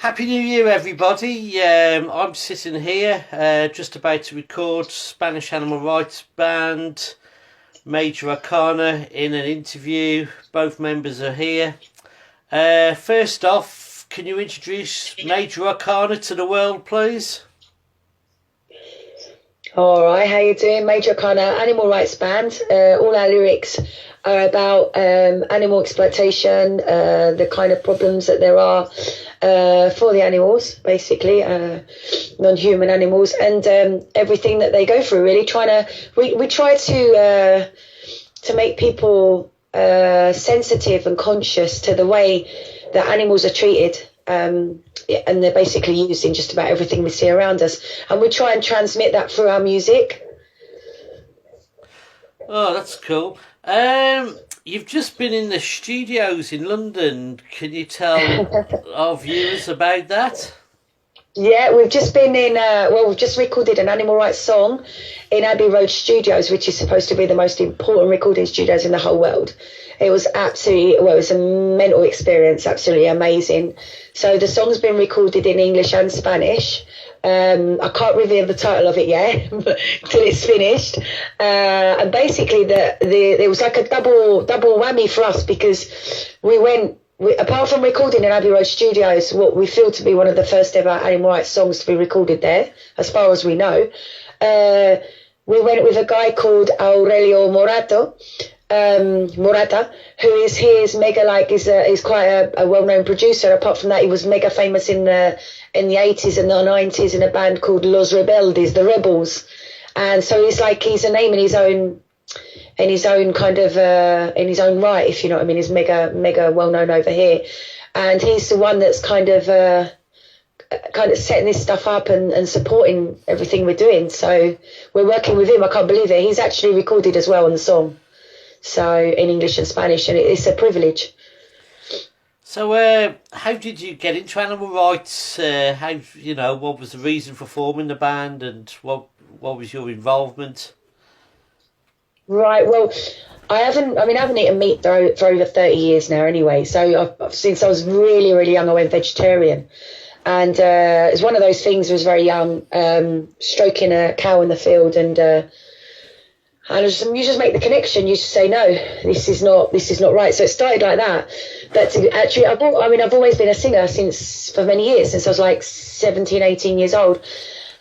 Happy New Year, everybody. I'm sitting here just about to record Spanish animal rights band Major Arcana in an interview. Both members are here. First off, can you introduce Major Arcana to the world, please? All right, how you doing? Major Arcana, animal rights band. All our lyrics are about animal exploitation, the kind of problems that there are for the animals, basically, non-human animals, and everything that they go through. Really, we try to make people sensitive and conscious to the way that animals are treated. And they're basically used in just about everything we see around us, and we try and transmit that through our music. Oh, that's cool. You've just been in the studios in London. Can you tell our viewers about that? Yeah, we've just been in, we've just recorded an animal rights song in Abbey Road Studios, which is supposed to be the most important recording studios in the whole world. It was it was a mental experience, absolutely amazing. So the song's been recorded in English and Spanish. I can't reveal the title of it yet until it's finished. And basically, there was like a double whammy for us, because apart from recording in Abbey Road Studios, what we feel to be one of the first ever animal rights songs to be recorded there, as far as we know, we went with a guy called Aurelio Morata, who is is quite a well-known producer. Apart from that, he was mega famous in the 80s and the 90s in a band called Los Rebeldes, the Rebels. And so he's a name in his own kind of in his own right, if you know what I mean. He's mega well known over here, and he's the one that's kind of setting this stuff up and supporting everything we're doing. So we're working with him. I can't believe it. He's actually recorded as well on the song, so in English and Spanish, and it's a privilege. So how did you get into animal rights? What was the reason for forming the band, and what was your involvement? Right, well, I haven't eaten meat for over 30 years now anyway. So since I was really, really young, I went vegetarian. And it's one of those things. I was very young, stroking a cow in the field, and you just make the connection. You just say, no, this is not right. So it started like that. But actually, I've always been a singer for many years, since I was like 17, 18 years old.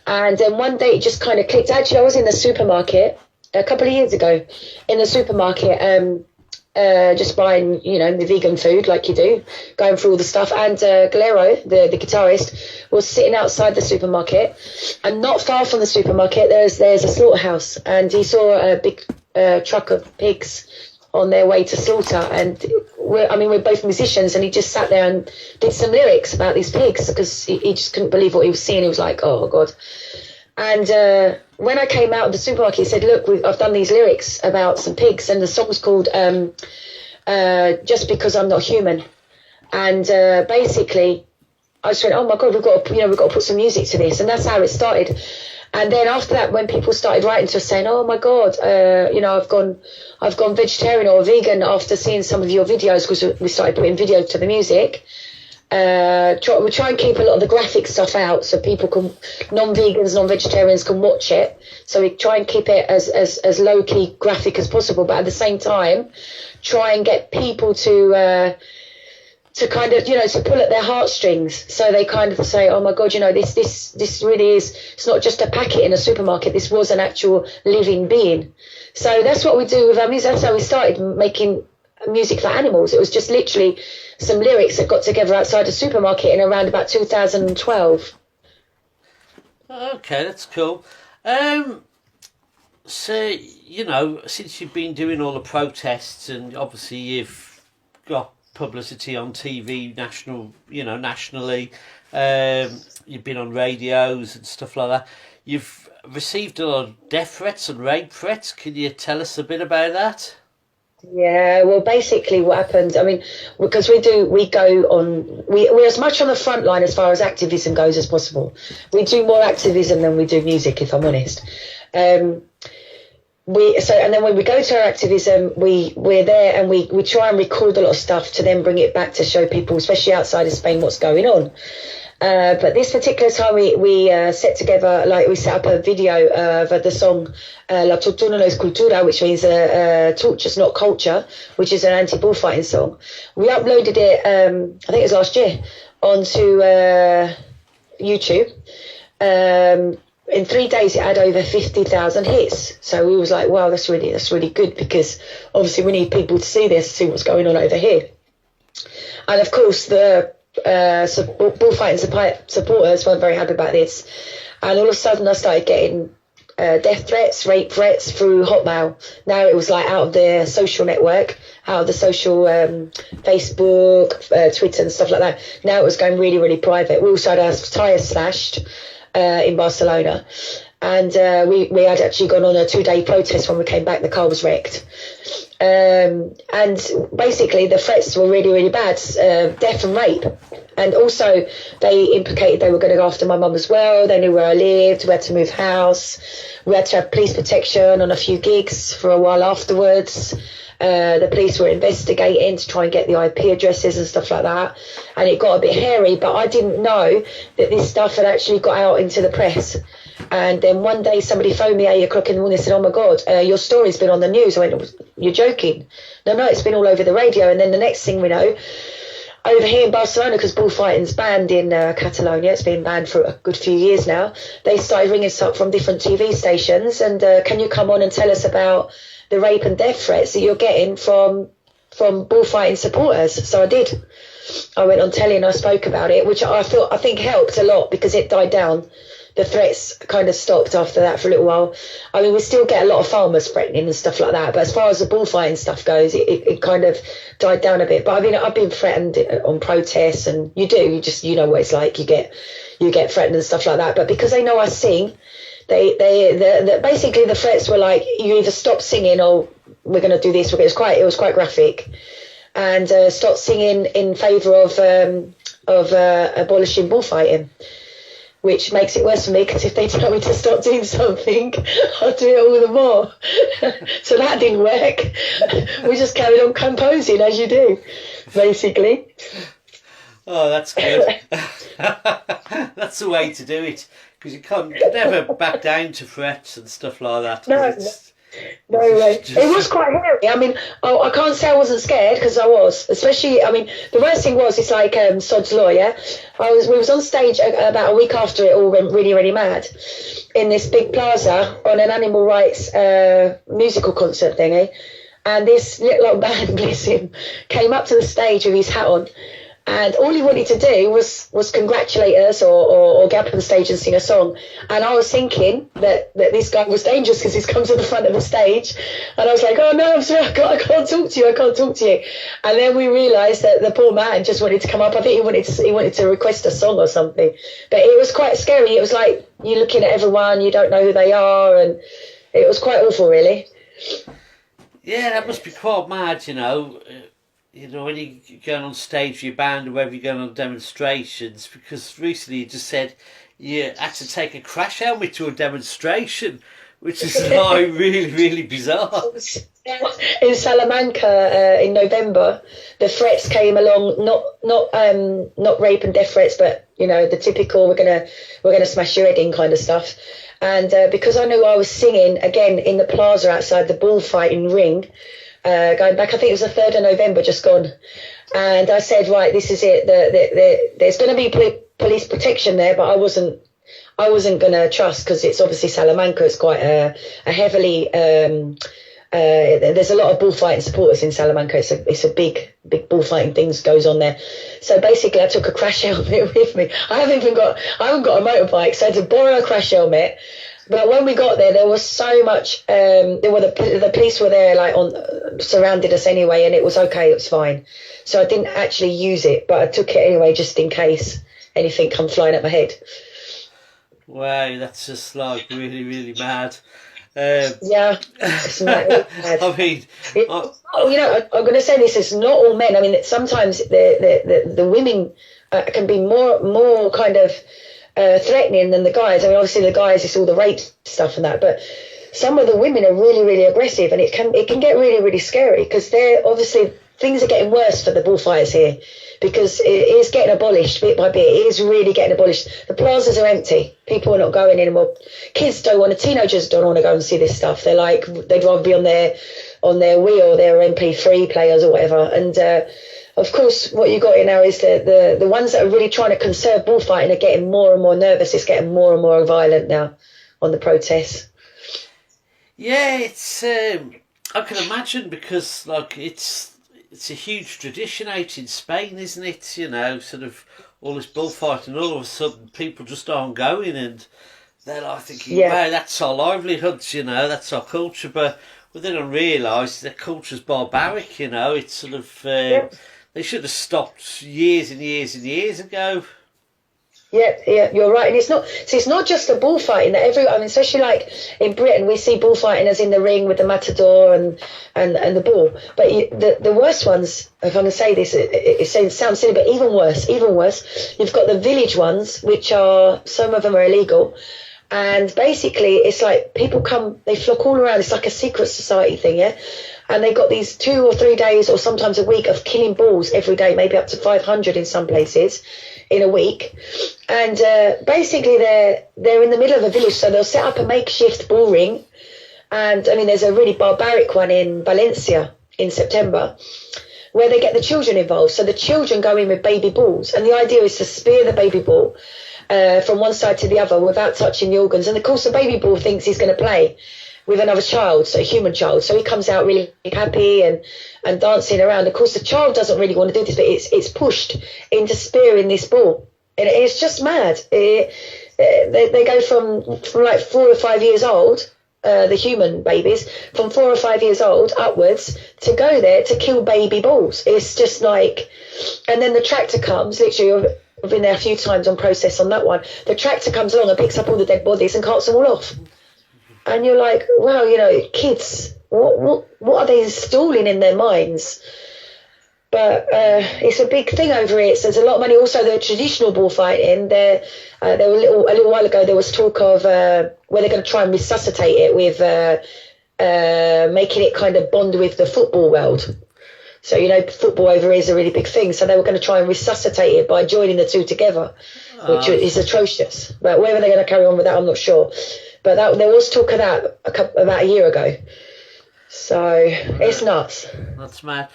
And then one day it just kind of clicked. Actually, I was in the supermarket a couple of years ago, in the supermarket, just buying, the vegan food like you do, going through all the stuff. And Galero, the guitarist, was sitting outside the supermarket, and not far from the supermarket there's a slaughterhouse, and he saw a big truck of pigs on their way to slaughter. And we're both musicians, and he just sat there and did some lyrics about these pigs, because he just couldn't believe what he was seeing. He was like, oh God. And when I came out of the supermarket, he said, look, I've done these lyrics about some pigs, and the song's called Just Because I'm Not Human. And basically, I just went, oh my God, we've got to put some music to this. And that's how it started. And then after that, when people started writing to us saying, oh my God, I've gone vegetarian or vegan after seeing some of your videos, because we started putting videos to the music. We try and keep a lot of the graphic stuff out, so non-vegans, non-vegetarians can watch it. So we try and keep it as low-key graphic as possible, but at the same time, try and get people to kind of, to pull at their heartstrings. So they kind of say, oh my God, this really is, it's not just a packet in a supermarket. This was an actual living being. So that's what we do with our music. That's how we started making music for animals. It was just literally some lyrics that got together outside a supermarket in around about 2012. Okay, that's cool. So, since you've been doing all the protests, and obviously you've got publicity on TV, nationally, you've been on radios and stuff like that, you've received a lot of death threats and rape threats. Can you tell us a bit about that? Yeah, well, basically what happened, because we're as much on the front line as far as activism goes as possible. We do more activism than we do music, if I'm honest. And then when we go to our activism, we're there, and we try and record a lot of stuff to then bring it back to show people, especially outside of Spain, what's going on. But this particular time we set together, like we set up a video of the song La Tortura no es cultura, which means torture's not culture, which is an anti-bullfighting song. We uploaded it, I think it was last year, onto YouTube. In 3 days it had over 50,000 hits. So we was like, wow, that's really good, because obviously we need people to see this, see what's going on over here. And of course the bullfighting supporters weren't very happy about this, and all of a sudden I started getting death threats, rape threats through Hotmail. Now it was like out of the social network, out of the social Facebook, Twitter and stuff like that. Now it was going really, really private. We also had our tyres slashed in Barcelona, and we had actually gone on a 2-day protest. When we came back, the car was wrecked. And basically the threats were really, really bad, death and rape. And also they implicated they were going to go after my mum as well. They knew where I lived. We had to move house. We had to have police protection on a few gigs for a while afterwards. The police were investigating to try and get the IP addresses and stuff like that. And it got a bit hairy, but I didn't know that this stuff had actually got out into the press. And then one day somebody phoned me at 8 o'clock in the morning and said, oh my God, your story's been on the news. I went, you're joking? No, it's been all over the radio. And then the next thing we know, over here in Barcelona, because bullfighting's banned in Catalonia, it's been banned for a good few years now, they started ringing us up from different TV stations and can you come on and tell us about the rape and death threats that you're getting from bullfighting supporters? So I did. I went on telly and I spoke about it, which I think helped a lot, because it died down. The threats kind of stopped after that for a little while. I mean, we still get a lot of farmers threatening and stuff like that, but as far as the bullfighting stuff goes, it kind of died down a bit. But I mean, I've been threatened on protests, and you know what it's like. You get threatened and stuff like that. But because they know I sing, basically the threats were like, you either stop singing or we're going to do this. It was quite graphic, and stop singing in favour of abolishing bullfighting. Which makes it worse for me, because if they tell me to stop doing something, I'll do it all the more. So that didn't work. We just carried on composing, as you do, basically. Oh, that's good. That's the way to do it, because you can't never back down to threats and stuff like that. No way. It was quite hairy. I mean, I can't say I wasn't scared, because I was. Especially, I mean, the worst thing was, it's like Sod's Law, yeah? We was on stage about a week after it all went really, really mad, in this big plaza on an animal rights musical concert thingy. And this little old man, bless him, came up to the stage with his hat on. And all he wanted to do was congratulate us or get up on the stage and sing a song. And I was thinking that this guy was dangerous, because he's come to the front of the stage. And I was like, oh no, I'm sorry, I can't talk to you. And then we realised that the poor man just wanted to come up. I think he wanted to request a song or something. But it was quite scary. It was like you're looking at everyone, you don't know who they are. And it was quite awful, really. Yeah, that must be quite mad, you know. When you're going on stage with your band, or whether you're going on demonstrations, because recently you just said you had to take a crash helmet to a demonstration, which is like really, really bizarre. In Salamanca in November, the threats came along, not rape and death threats, but the typical we're gonna smash your head in kind of stuff. And because I knew I was singing again in the plaza outside the bullfighting ring. Going back, I think it was the 3rd of November, just gone. And I said, right, this is it. There's going to be police protection there, but I wasn't going to trust, because it's obviously Salamanca. It's quite a heavily. There's a lot of bullfighting supporters in Salamanca. It's a big bullfighting things goes on there. So basically, I took a crash helmet with me. I haven't got a motorbike, so I had to borrow a crash helmet. But when we got there was so much. The police were there, surrounded us anyway, and it was okay. It was fine. So I didn't actually use it, but I took it anyway, just in case anything come flying at my head. Wow, that's just like really, really mad. Yeah, it's mad. I mean, I'm going to say this: it's not all men. I mean, sometimes the women can be more kind of. Threatening than the guys. I mean, obviously the guys, it's all the rape stuff and that, but some of the women are really, really aggressive, and it can get really, really scary, because they're obviously things are getting worse for the bullfighters here, because it is getting abolished bit by bit. It is really getting abolished. The plazas are empty. People are not going anymore. Kids don't want to. Teenagers don't want to go and see this stuff. They're like, they'd rather be on their Wii or their MP3 players or whatever. And of course, what you got here now is the ones that are really trying to conserve bullfighting are getting more and more nervous. It's getting more and more violent now on the protests. Yeah, it's I can imagine, because like it's a huge tradition out in Spain, isn't it? You know, sort of all this bullfighting, all of a sudden people just aren't going, and they're like thinking, wow, that's our livelihoods, you know, that's our culture, but they don't realise their culture's barbaric, you know. It's sort of they should have stopped years and years and years ago. Yeah, you're right. And it's not just the bullfighting that I mean, especially like in Britain, we see bullfighting as in the ring with the matador and the bull. But the worst ones, if I can say this, it sounds silly, but even worse, you've got the village ones, which are, some of them are illegal. And basically, it's like people come, they flock all around. It's like a secret society thing, yeah? And they've got these 2 or 3 days or sometimes a week of killing bulls every day, maybe up to 500 in some places in a week. And basically they're in the middle of a village, so they'll set up a makeshift bull ring. And I mean, there's a really barbaric one in Valencia in September where they get the children involved. So the children go in with baby bulls, and the idea is to spear the baby bull from one side to the other without touching the organs. And of course the baby bull thinks he's going to play with another child, so a human child, so he comes out really happy and dancing around. Of course the child doesn't really want to do this, but it's pushed into spearing this bull, and it's just mad. They go from like 4 or 5 years old, the human babies, from 4 or 5 years old upwards, to go there to kill baby bulls. It's just like, and then the tractor comes, literally, I've been there a few times on process on that one. The tractor comes along and picks up all the dead bodies and carts them all off. And you're like, wow, you know, kids, what are they installing in their minds? But it's a big thing over here. So there's a lot of money. Also, the traditional bullfighting, there were a little while ago, there was talk of where they're going to try and resuscitate it with making it kind of bond with the football world. So, you know, football over here is a really big thing. So they were going to try and resuscitate it by joining the two together, which is atrocious. But whether they're going to carry on with that, I'm not sure. But there was talk of that about a year ago. So it's nuts. That's mad.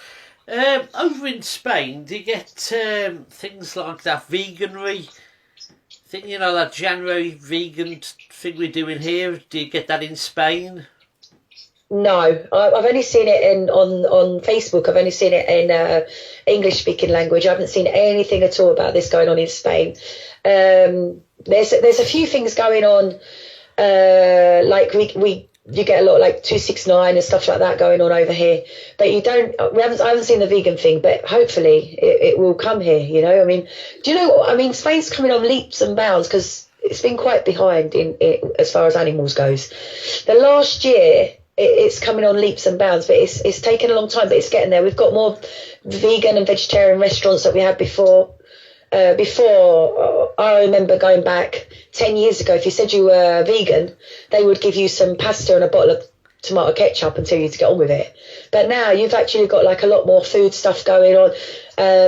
Over in Spain, do you get things like that veganry thing, you know, that January vegan thing we're doing here? Do you get that in Spain? No, I've only seen it on Facebook. I've only seen it in English-speaking language. I haven't seen anything at all about this going on in Spain. There's a few things going on. Like you get a lot like 269 and stuff like that going on over here, but I haven't seen the vegan thing, but hopefully it will come here, you know. I mean, do you know what I mean? Spain's coming on leaps and bounds because it's been quite behind in as far as animals goes. The last year it's coming on leaps and bounds, but it's taken a long time, but it's getting there. We've got more vegan and vegetarian restaurants than we had before. I remember going back 10 years ago, if you said you were vegan, they would give you some pasta and a bottle of tomato ketchup and tell you to get on with it. But now you've actually got like a lot more food stuff going on.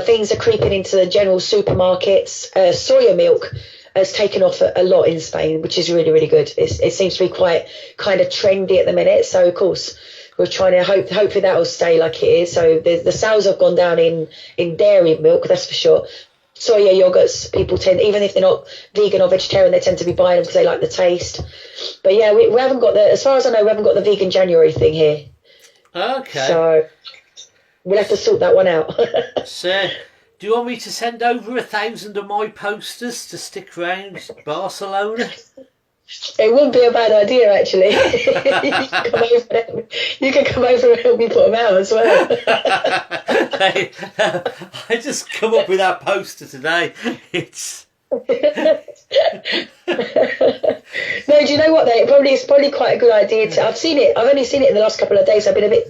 Things are creeping into the general supermarkets. Soya milk has taken off a lot in Spain, which is really, really good. It seems to be quite kind of trendy at the minute. So, of course, we're trying to hopefully that will stay like it is. So the sales have gone down in dairy milk, that's for sure. Soya yogurts, people tend, even if they're not vegan or vegetarian, they tend to be buying them because they like the taste. But yeah, we haven't got as far as I know, we haven't got the vegan January thing here. Okay. So we'll have to sort that one out. So, do you want me to send over 1,000 of my posters to stick around Barcelona? It wouldn't be a bad idea, actually. You can come over and help me put them out as well. I just come up with that poster today. It's No, do you know what? It's probably quite a good idea. I've only seen it in the last couple of days. I've been a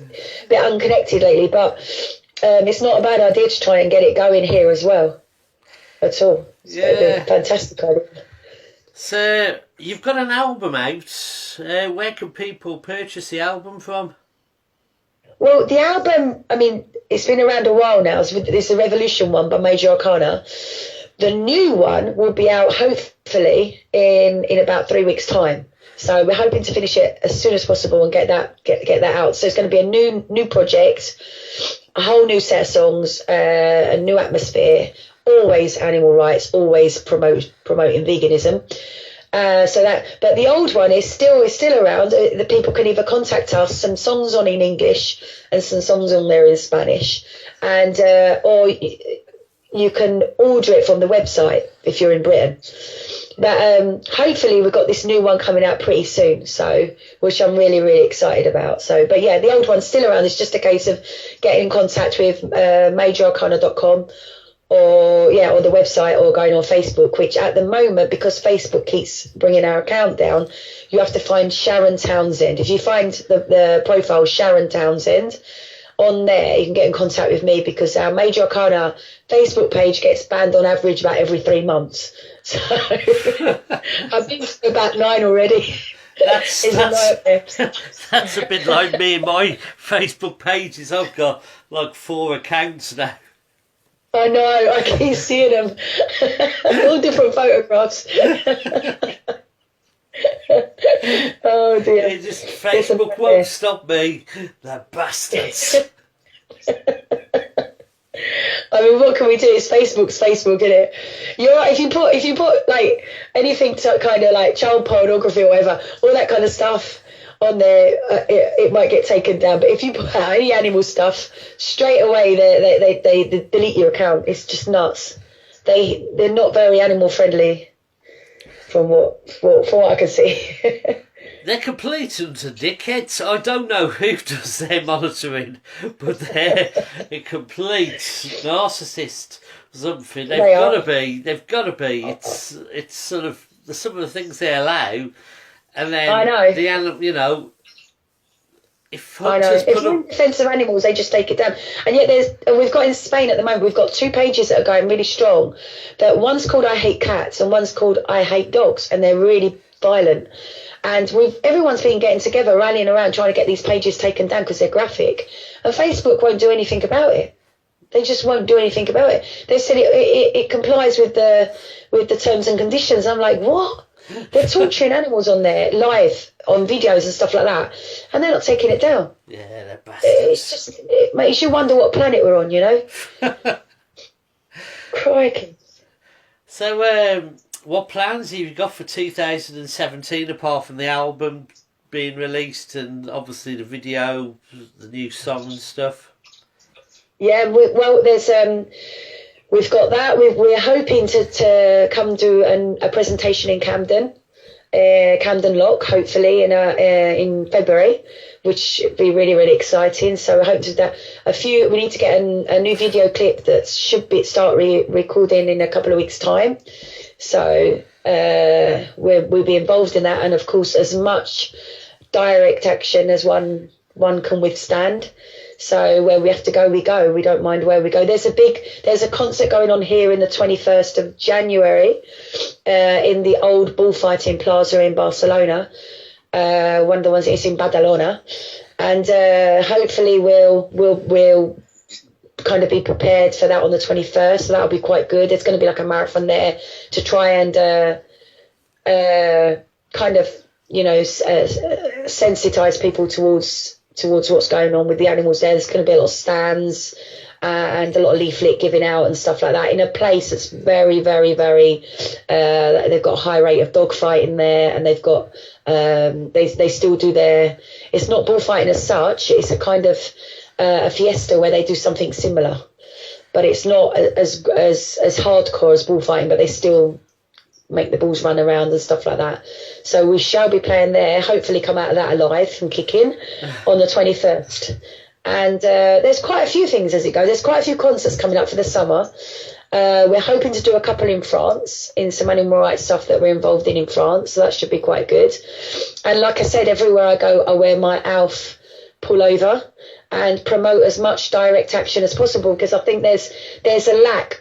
bit unconnected lately, but it's not a bad idea to try and get it going here as well. At all. It's a fantastic idea. So, you've got an album out. Where can people purchase the album from? Well, the album, I mean, it's been around a while now. It's a Revolution one by Major Arcana. The new one will be out hopefully in about 3 weeks' time. So we're hoping to finish it as soon as possible and get that out. So it's going to be a new project, a whole new set of songs, a new atmosphere. Always animal rights, always promoting veganism. But the old one is still around. The people can either contact us, some songs on in English and some songs on there in Spanish, and or you can order it from the website if you're in Britain. But hopefully we've got this new one coming out pretty soon, so which I'm really, really excited about. So, but yeah, the old one's still around. It's just a case of getting in contact with majorarcana.com. or the website, or going on Facebook, which at the moment, because Facebook keeps bringing our account down, you have to find Sharon Townsend. If you find the profile Sharon Townsend on there, you can get in contact with me, because our Major Arcana Facebook page gets banned on average about every 3 months. So I've been to about 9 already. That's a bit like me and my Facebook pages. I've got like 4 accounts now. I know, I keep seeing them. All different photographs. Oh dear. Facebook won't stop me. The bastards. I mean, what can we do? It's Facebook's Facebook, isn't it? You're right. If you put like anything to kind of like child pornography or whatever, all that kind of stuff on there, it might get taken down. But if you put out any animal stuff, straight away they delete your account. It's just nuts. They're not very animal friendly, from what I can see. They're complete utter dickheads. I don't know who does their monitoring, but they're a complete narcissist. Something they've got to be. It's sort of some of the things they allow. And then I know. the animal, if in defence of animals, they just take it down. And yet we've got in Spain at the moment, we've got 2 pages that are going really strong. That one's called I Hate Cats and one's called I Hate Dogs, and they're really violent. And everyone's been getting together, rallying around, trying to get these pages taken down because they're graphic. And Facebook won't do anything about it. They just won't do anything about it. They said it complies with the terms and conditions. I'm like, what? They're torturing animals on there, live, on videos and stuff like that, and they're not taking it down. Yeah, they're bastards. It makes you wonder what planet we're on, Crikey. So, what plans have you got for 2017, apart from the album being released and obviously the video, the new song and stuff? Yeah, there's... We've got that. We're hoping to come do a presentation in Camden Lock, hopefully in February, which would be really, really exciting. So I hope to that we need to get a new video clip that should start recording in a couple of weeks' time. So we'll be involved in that, and of course as much direct action as one can withstand. So where we have to go, we go. We don't mind where we go. There's a concert going on here in the 21st of January in the old bullfighting plaza in Barcelona. One of the ones is in Badalona, and hopefully we'll kind of be prepared for that on the 21st. So that'll be quite good. There's going to be like a marathon there to try and kind of sensitize people towards what's going on with the animals there. There's going to be a lot of stands and a lot of leaflet giving out and stuff like that in a place that's very, very, very they've got a high rate of dog fighting there, and they've got they still do it's not bullfighting as such, it's a kind of a fiesta where they do something similar, but it's not as hardcore as bullfighting, but they still make the bulls run around and stuff like that. So we shall be playing there, hopefully come out of that alive and kicking on the 21st. And there's quite a few things as it goes. There's quite a few concerts coming up for the summer. We're hoping to do a couple in France, in some animal rights stuff that we're involved in France, so that should be quite good. And like I said, everywhere I go, I wear my ALF pullover and promote as much direct action as possible, because I think there's a lack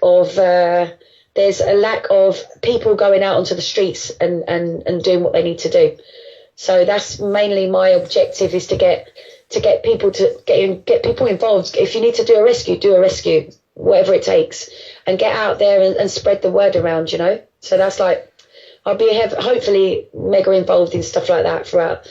of people going out onto the streets and doing what they need to do. So that's mainly my objective, is to get to get people to get people involved. If you need to do a rescue, whatever it takes, and get out there and spread the word around, you know. So that's like, I'll be hopefully mega involved in stuff like that throughout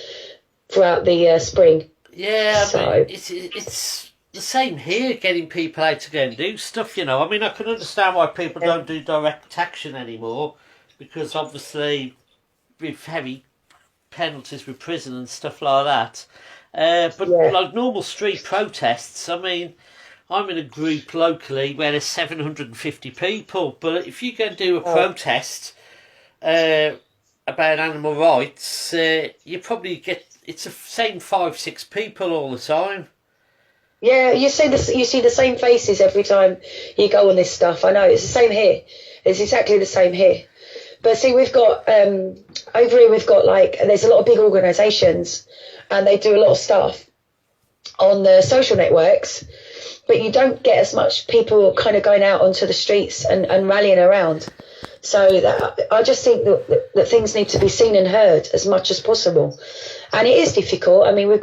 the spring. Yeah, so I mean, it's the same here, getting people out to go and do stuff, you know. I mean, I can understand why people don't do direct action anymore, because obviously with heavy penalties with prison and stuff like that. But like normal street protests, I mean, I'm in a group locally where there's 750 people, but if you go and do a protest about animal rights, you probably get, it's the same 5-6 people all the time. Yeah, you see the same faces every time you go on this stuff. I know, it's the same here. It's exactly the same here. But see, we've got over here, we've got like, there's a lot of big organisations, and they do a lot of stuff on the social networks, but you don't get as much people kind of going out onto the streets and rallying around. So I just think that things need to be seen and heard as much as possible. And it is difficult. I mean, you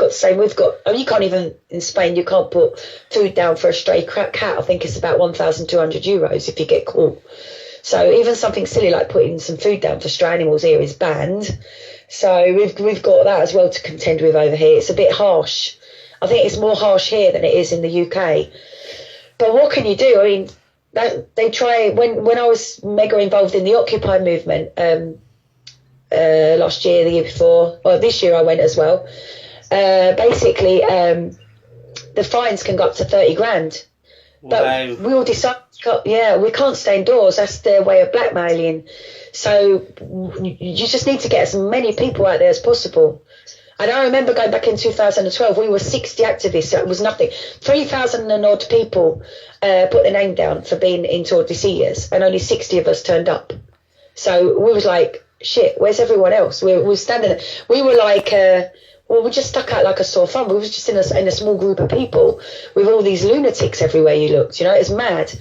can't even, in Spain, you can't put food down for a stray cat. I think it's about €1,200 if you get caught. So even something silly like putting some food down for stray animals here is banned. So we've got that as well to contend with over here. It's a bit harsh. I think it's more harsh here than it is in the UK. But what can you do? I mean, they try. When I was mega involved in the Occupy movement last year, the year before, well, this year I went as well. Basically, the fines can go up to 30 grand. But wow. We all decided, we can't stay indoors. That's their way of blackmailing. So you just need to get as many people out there as possible. And I remember going back in 2012, we were 60 activists. That was nothing. 3,000 and odd people put their name down for being in Tordesillas, and only 60 of us turned up. So we was like, shit, where's everyone else? We were standing there. We were like, we just stuck out like a sore thumb. We was just in a small group of people with all these lunatics everywhere you looked. You know, it's mad.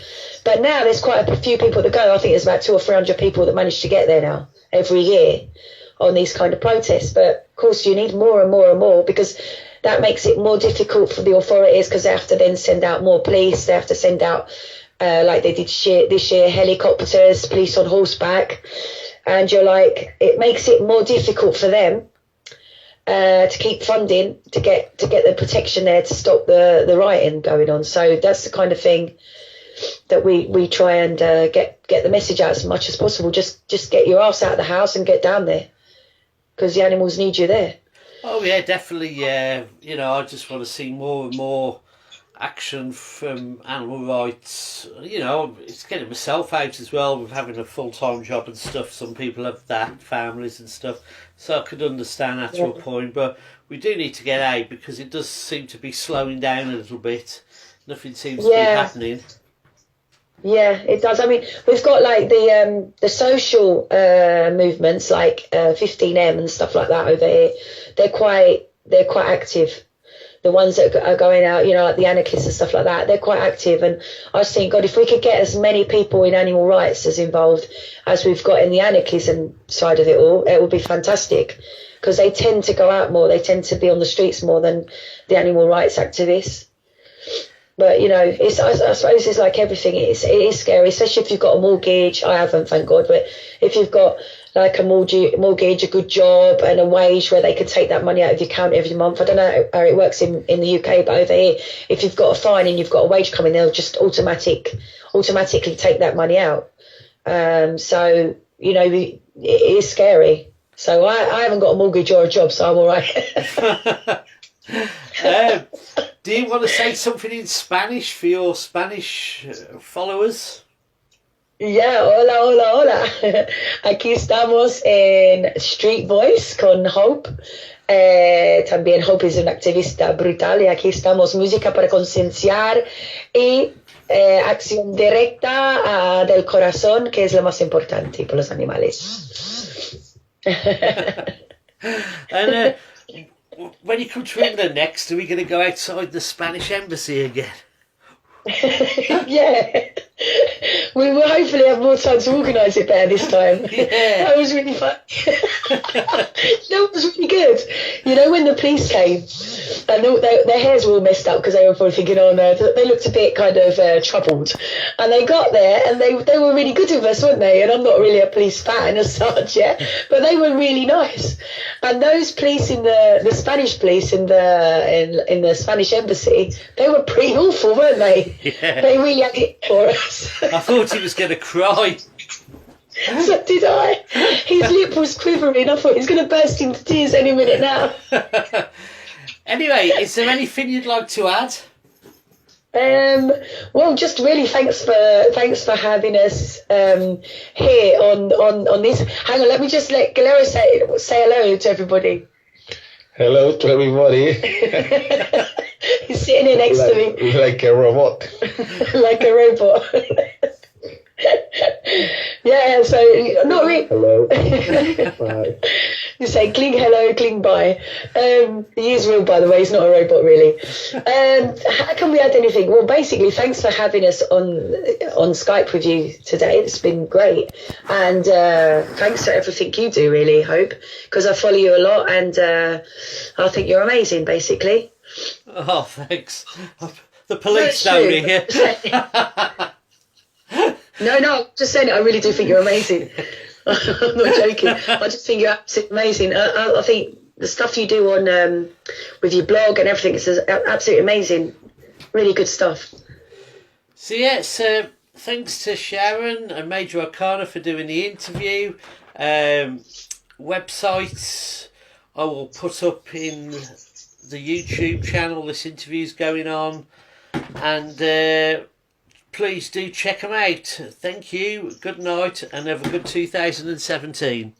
But now there's quite a few people that go. I think there's about 200 or 300 people that manage to get there now every year on these kind of protests. But of course you need more and more and more, because that makes it more difficult for the authorities, because they have to then send out more police. They have to send out, like they did this year, helicopters, police on horseback. And you're like, it makes it more difficult for them to keep funding to get the protection there to stop the rioting going on. So that's the kind of thing that we try and get the message out as much as possible. Just get your ass out of the house and get down there, because the animals need you there. Oh yeah, definitely. Yeah, you know, I just want to see more and more action from animal rights. You know, it's getting myself out as well with having a full-time job and stuff. Some people have that, families and stuff, so I could understand that to a point, but we do need to get out, because it does seem to be slowing down a little bit. Nothing seems to be happening. Yeah, it does. I mean, we've got like the social movements like 15M and stuff like that over here. They're quite active. The ones that are going out, you know, like the anarchists and stuff like that, they're quite active. And I was thinking, God, if we could get as many people in animal rights as involved as we've got in the anarchism side of it all, it would be fantastic, because they tend to go out more. They tend to be on the streets more than the animal rights activists. But, you know, I suppose it's like everything. It is scary, especially if you've got a mortgage. I haven't, thank God. But if you've got like a mortgage, a good job and a wage where they could take that money out of your account every month. I don't know how it works in the UK, but over here, if you've got a fine and you've got a wage coming, they'll just automatically take that money out. So, you know, it is scary. So I haven't got a mortgage or a job, so I'm all right. Do you want to say something in Spanish for your Spanish followers? Yeah, hola. Aquí estamos en Street Voice con Hope. También Hope es una activista brutal, y aquí estamos, música para concienciar y acción directa del corazón, que es lo más importante por los animales. And when you come to England next, are we going to go outside the Spanish embassy again? Yeah, we will hopefully have more time to organise it better this time. Yeah. That was really fun. You know what was really good? You know, when the police came and their hairs were all messed up because they were probably thinking, oh no, they looked a bit kind of troubled. And they got there and they were really good with us, weren't they? And I'm not really a police fan as such, yeah, but they were really nice. And those police in the Spanish police in the Spanish embassy, they were pretty awful, weren't they? Yeah. They really had it for us. I thought he was going to cry. So did I. His lip was quivering. I thought he's going to burst into tears any minute now. Anyway, is there anything you'd like to add? Well, just really thanks for having us here on this. Hang on, let me just let Galero say hello to everybody. Hello to everybody. He's sitting here next to me. Like a robot. Like a robot. Yeah, so not really. Hello. Bye. You say cling hello, cling bye. He is real, by the way. He's not a robot, really. How can we add anything? Well, basically, thanks for having us on Skype with you today. It's been great, and thanks for everything you do. Really, Hope, because I follow you a lot, and I think you're amazing. Basically. Oh, thanks. The police don't hear. No, just saying it. I really do think you're amazing. I'm not joking. I just think you're absolutely amazing. I think the stuff you do on with your blog and everything is absolutely amazing. Really good stuff. So yeah, so thanks to Sharon and Major Arcana for doing the interview. Websites I will put up in the YouTube channel. This interview's going on, and please do check them out. Thank you, good night, and have a good 2017.